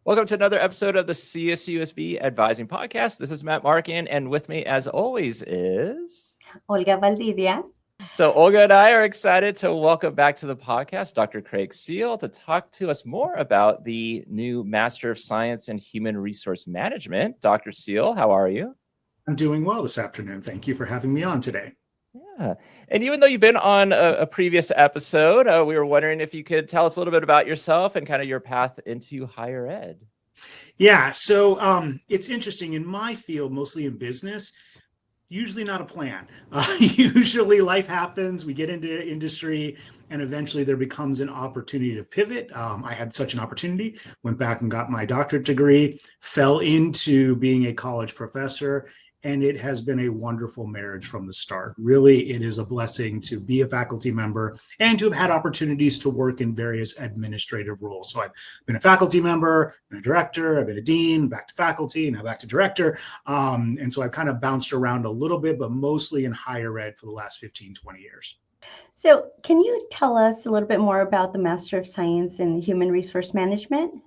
Welcome to another episode of the CSUSB Advising Podcast. This is Matt Markin, and with me, as always, is Olga Valdivia. So Olga and I are excited to welcome back to the podcast Dr. Craig Seal to talk to us more about the new Master of Science in Human Resource Management. Dr. Seal, how are you? I'm doing well this afternoon. Thank you for having me on today. Yeah. And even though you've been on a previous episode, we were wondering if you could tell us a little bit about yourself and kind of your path into higher ed. Yeah, so it's interesting. In my field, mostly in business, usually not a plan. Usually life happens, we get into industry, and eventually there becomes an opportunity to pivot. I had such an opportunity, went back and got my doctorate degree, fell into being a college professor, and it has been a wonderful marriage from the start. Really, it is a blessing to be a faculty member and to have had opportunities to work in various administrative roles. So I've been a faculty member, been a director, I've been a dean, back to faculty, now back to director. And so I've kind of bounced around a little bit, but mostly in higher ed for the last 15, 20 years. So can you tell us a little bit more about the Master of Science in Human Resource Management?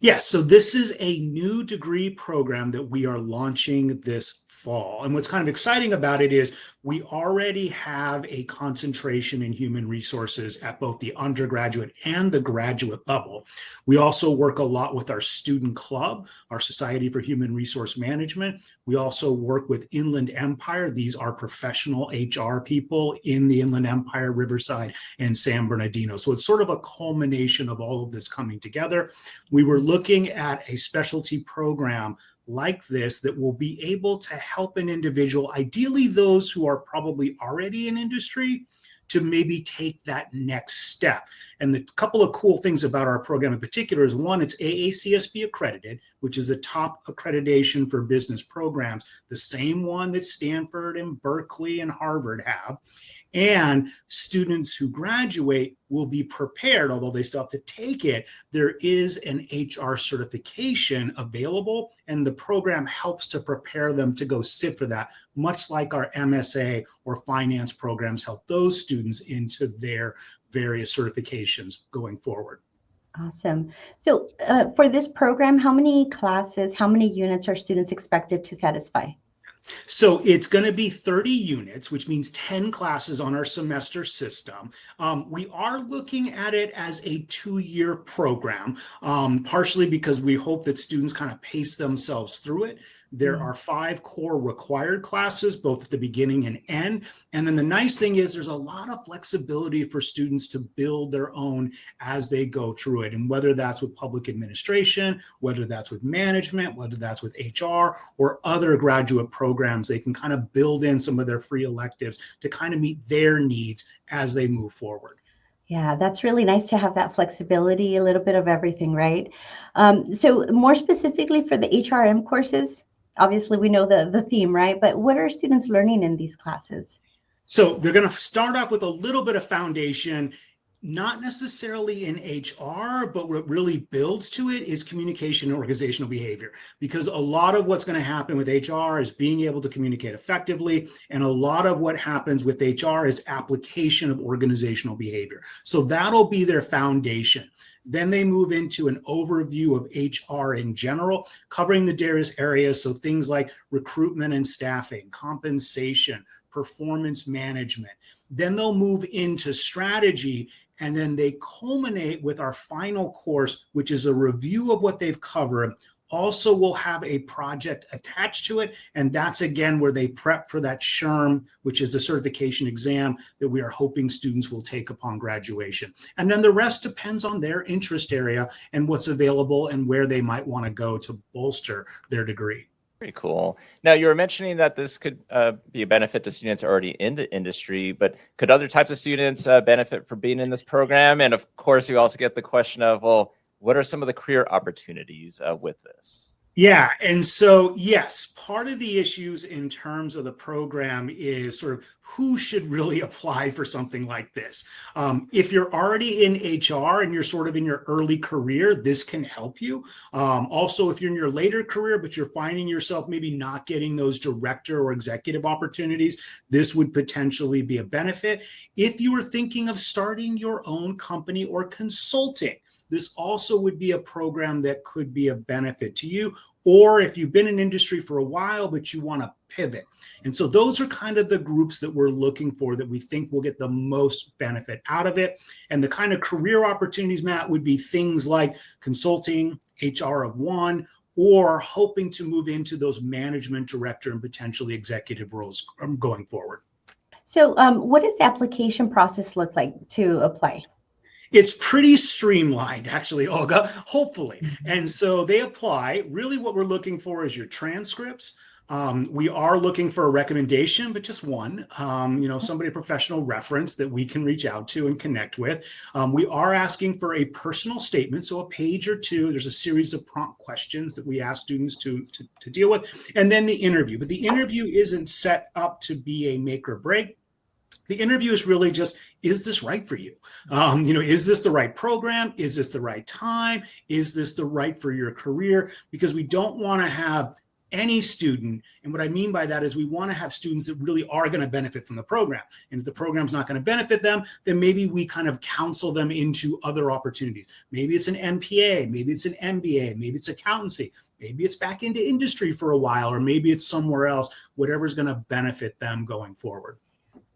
Yes, so this is a new degree program that we are launching this fall. And what's kind of exciting about it is we already have a concentration in human resources at both the undergraduate and the graduate level. We also work a lot with our student club, our Society for Human Resource Management. We also work with Inland Empire. These are professional HR people in the Inland Empire, Riverside, and San Bernardino. So it's sort of a culmination of all of this coming together. We were looking at a specialty program like this that will be able to help an individual, ideally those who are probably already in industry, to maybe take that next step. And the couple of cool things about our program in particular is, one, it's AACSB accredited, which is the top accreditation for business programs, the same one that Stanford and Berkeley and Harvard have. And students who graduate will be prepared, although they still have to take it. There is an HR certification available, and the program helps to prepare them to go sit for that, much like our MSA or finance programs help those students into their various certifications going forward. Awesome. So for this program, how many classes, how many units are students expected to satisfy? So it's going to be 30 units, which means 10 classes on our semester system. We are looking at it as a 2-year program, partially because we hope that students kind of pace themselves through it. There are 5 core required classes, both at the beginning and end. And then the nice thing is there's a lot of flexibility for students to build their own as they go through it. And whether that's with public administration, whether that's with management, whether that's with HR or other graduate programs, they can kind of build in some of their free electives to kind of meet their needs as they move forward. Yeah, that's really nice to have that flexibility, a little bit of everything, right? So more specifically for the HRM courses, obviously we know the theme, right? But what are students learning in these classes? So they're going to start off with a little bit of foundation, not necessarily in HR, but what really builds to it is communication and organizational behavior. Because a lot of what's going to happen with HR is being able to communicate effectively. And a lot of what happens with HR is application of organizational behavior. So that'll be their foundation. Then they move into an overview of HR in general, covering the various areas. So things like recruitment and staffing, compensation, performance management. Then they'll move into strategy, and then they culminate with our final course, which is a review of what they've covered. Also will have a project attached to it. And that's, again, where they prep for that SHRM, which is a certification exam that we are hoping students will take upon graduation. And then the rest depends on their interest area and what's available and where they might want to go to bolster their degree. Pretty cool. Now, you were mentioning that this could be a benefit to students already in the industry, but could other types of students benefit from being in this program? And of course, you also get the question of, well, what are some of the career opportunities with this? Yeah. And so, yes, part of the issues in terms of the program is sort of who should really apply for something like this. If you're already in HR and you're sort of in your early career, this can help you. Also, if you're in your later career, but you're finding yourself maybe not getting those director or executive opportunities, this would potentially be a benefit. If you were thinking of starting your own company or consulting, this also would be a program that could be a benefit to you. Or if you've been in industry for a while, but you want to pivot. And so those are kind of the groups that we're looking for that we think will get the most benefit out of it. And the kind of career opportunities, Matt, would be things like consulting, HR of one, or hoping to move into those management director and potentially executive roles going forward. So what does the application process look like to apply? It's pretty streamlined, actually, Olga, hopefully. And so they apply. Really what we're looking for is your transcripts. We are looking for a recommendation, but just one, somebody, a professional reference that we can reach out to and connect with. We are asking for a personal statement, so a page or two. There's a series of prompt questions that we ask students to deal with, and then the interview. But the interview isn't set up to be a make or break. The interview is really just, is this right for you? Is this the right program? Is this the right time? Is this the right for your career? Because we don't want to have any student. And what I mean by that is we want to have students that really are going to benefit from the program. And if the program's not going to benefit them, then maybe we kind of counsel them into other opportunities. Maybe it's an MPA, maybe it's an MBA, maybe it's accountancy, maybe it's back into industry for a while, or maybe it's somewhere else, whatever's going to benefit them going forward.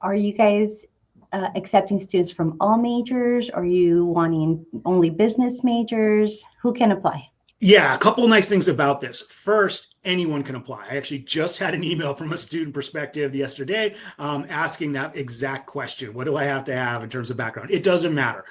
Are you guys accepting students from all majors? Are you wanting only business majors? Who can apply? Yeah, a couple of nice things about this. First, anyone can apply. I actually just had an email from a student perspective yesterday asking that exact question. What do I have to have in terms of background? It doesn't matter.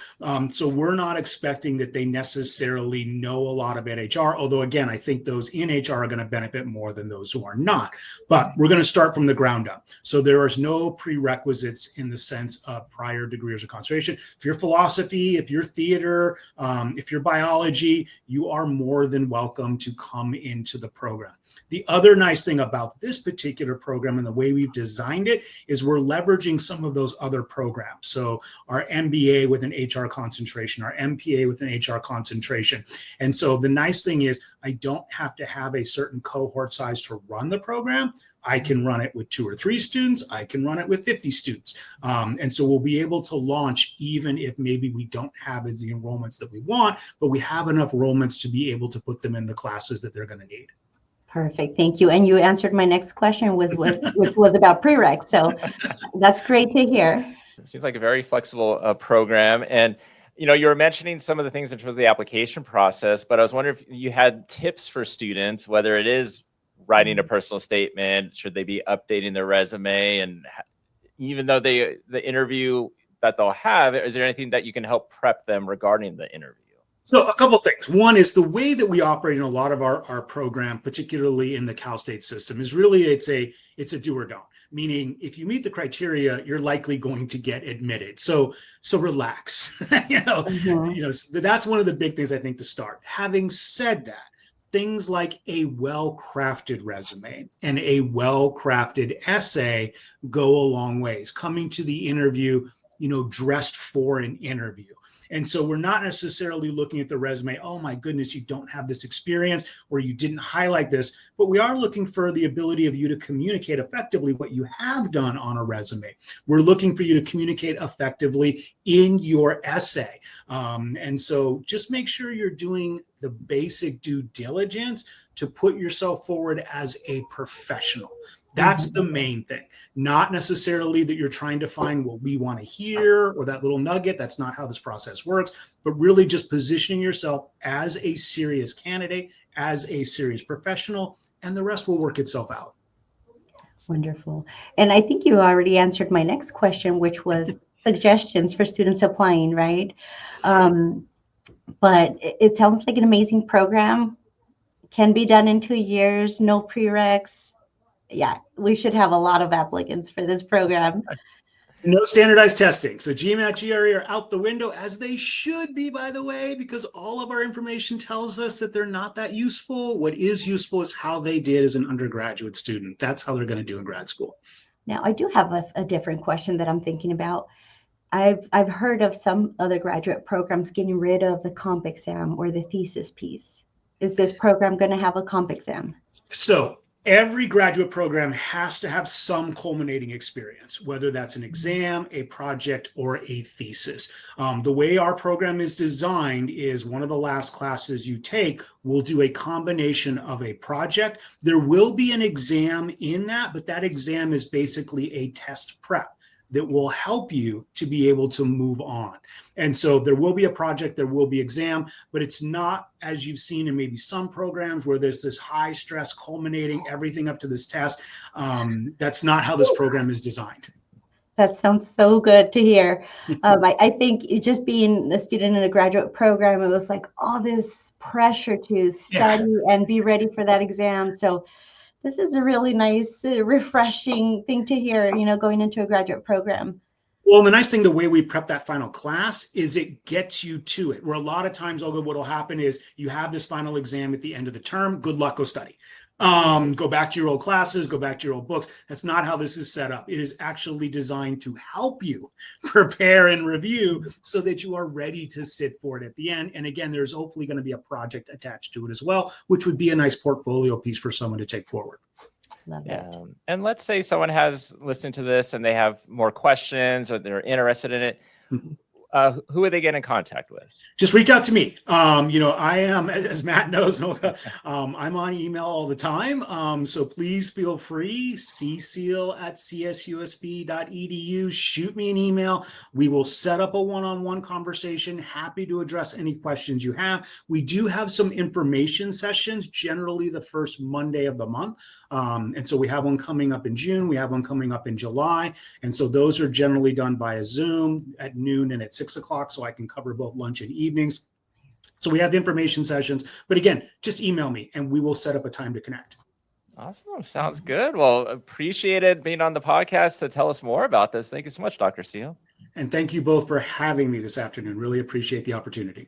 So we're not expecting that they necessarily know a lot about HR, although again, I think those in HR are going to benefit more than those who are not. But we're going to start from the ground up. So there is no prerequisites in the sense of prior degrees or concentration. If you're philosophy, if you're theater, if you're biology, you are more than welcome to come into the program. The other nice thing about this particular program and the way we've designed it is we're leveraging some of those other programs. So our MBA with an HR concentration, our MPA with an HR concentration. And so the nice thing is I don't have to have a certain cohort size to run the program. I can run it with 2 or 3 students. I can run it with 50 students. And so we'll be able to launch even if maybe we don't have the enrollments that we want, but we have enough enrollments to be able to put them in the classes that they're going to need. Perfect. Thank you. And you answered my next question, which was about prereqs. So that's great to hear. It seems like a very flexible program. And, you were mentioning some of the things in terms of the application process, but I was wondering if you had tips for students, whether it is writing a personal statement, should they be updating their resume? And even though the interview that they'll have, is there anything that you can help prep them regarding the interview? So a couple of things. One is the way that we operate in a lot of our program, particularly in the Cal State system, is really it's a do or don't. Meaning, if you meet the criteria, you're likely going to get admitted. So relax. That's one of the big things I think to start. Having said that, things like a well-crafted resume and a well-crafted essay go a long ways. Coming to the interview, dressed for an interview. And so we're not necessarily looking at the resume, oh my goodness, you don't have this experience or you didn't highlight this, but we are looking for the ability of you to communicate effectively what you have done on a resume. We're looking for you to communicate effectively in your essay. And so just make sure you're doing the basic due diligence to put yourself forward as a professional. That's the main thing. Not necessarily that you're trying to find what we want to hear or that little nugget. That's not how this process works, but really just positioning yourself as a serious candidate, as a serious professional, and the rest will work itself out. Wonderful. And I think you already answered my next question, which was suggestions for students applying, right? But it sounds like an amazing program. Can be done in 2 years, no prereqs. Yeah, we should have a lot of applicants for this program. No standardized testing. So GMAT, GRE are out the window, as they should be, by the way, because all of our information tells us that they're not that useful. What is useful is how they did as an undergraduate student. That's how they're going to do in grad school. Now, I do have a different question that I'm thinking about. I've heard of some other graduate programs getting rid of the comp exam or the thesis piece. Is this program going to have a comp exam? So Every graduate program has to have some culminating experience, whether that's an exam, a project, or a thesis. The way our program is designed is one of the last classes you take will do a combination of a project. There will be an exam in that, but that exam is basically a test prep that will help you to be able to move on. And so there will be a project, there will be exam, but it's not, as you've seen in maybe some programs where there's this high stress culminating everything up to this test. That's not how this program is designed. That sounds so good to hear. I think just being a student in a graduate program, it was like all this pressure to study and be ready for that exam. So this is a really nice, refreshing thing to hear, going into a graduate program. Well, the nice thing, the way we prep that final class is it gets you to it. Where a lot of times, Olga, what will happen is you have this final exam at the end of the term. Good luck, go study. Go back to your old classes, go back to your old books. That's not how this is set up. It is actually designed to help you prepare and review so that you are ready to sit for it at the end. And again, there's hopefully going to be a project attached to it as well, which would be a nice portfolio piece for someone to take forward. Love it. And let's say someone has listened to this and they have more questions or they're interested in it. Who would they get in contact with? Just reach out to me. I am, as Matt knows, I'm on email all the time. So please feel free, cseal@csusb.edu. Shoot me an email. We will set up a one-on-one conversation. Happy to address any questions you have. We do have some information sessions, generally the first Monday of the month. And so we have one coming up in June. We have one coming up in July. And so those are generally done via Zoom at noon and at 6 o'clock, so I can cover both lunch and evenings. So we have information sessions, but again, just email me and we will set up a time to connect. Awesome. Sounds good. Well, appreciated being on the podcast to tell us more about this. Thank you so much, Dr. Seal. And thank you both for having me this afternoon. Really appreciate the opportunity.